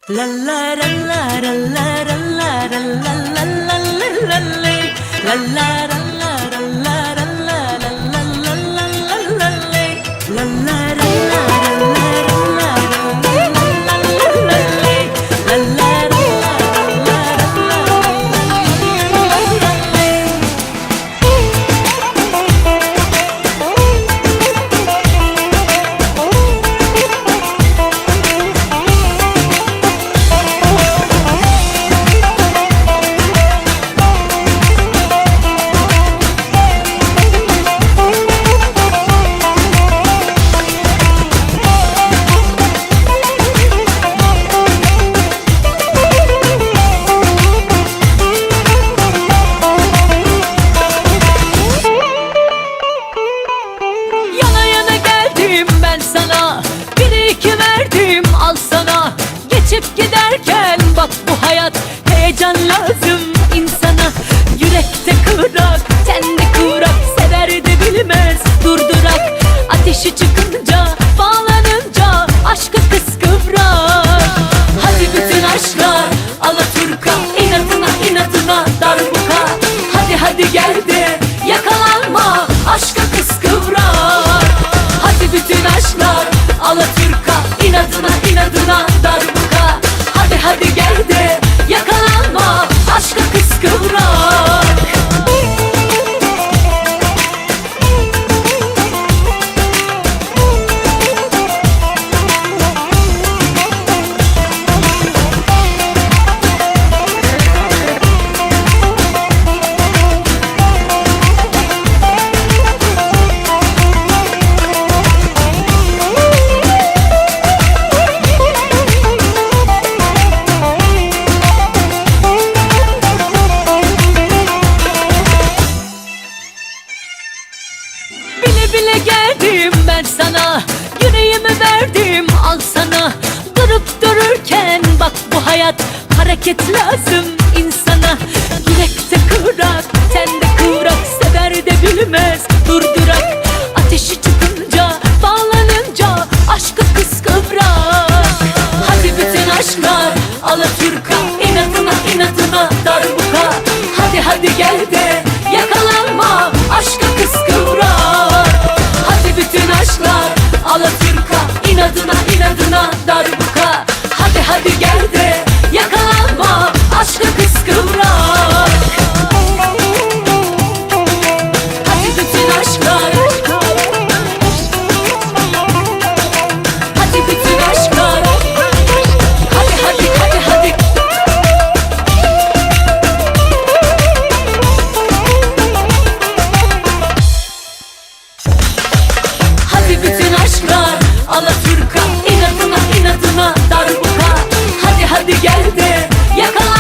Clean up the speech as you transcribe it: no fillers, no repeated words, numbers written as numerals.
La la la la la la la la la la la la la la la la. Geçip giderken bak bu hayat, heyecan lazım insana. Yürekte kıvrak, kendi kıvrak, sever de bilmez durdurak. Ateşi çıkınca, bağlanınca aşkı kıskıvrak. Hadi bütün aşklar alaturka, inatına inatına darbuka. Hadi gel de yakalanma aşka kıskıvrak. Hadi bütün aşklar alaturka, inadına inadına darbuka. Hadi gel de yakalanma aşka kıskıvrak. Bile geldim ben sana, yüreğimi verdim al sana. Durup dururken bak bu hayat, hareket lazım insana. Yürekte kıvrak, tende kıvrak, sever de bilmez durdurak. Ateşi çıkınca, bağlanınca aşkı kıskıvrak. Hadi bütün aşklar alaturka, inatına inatına darbuka. Hadi gel de yakalanma aşka kıskıvrak. Bütün aşklar alaturka, inadına inadına darbuka. Hadi gel de yakalanma aşka kıskıvrak. Hadi bütün aşklar, hadi bütün aşklar. Hadi Hadi bütün aşklar alaturka, inadına inadına darbuka. Hadi gel de yakala.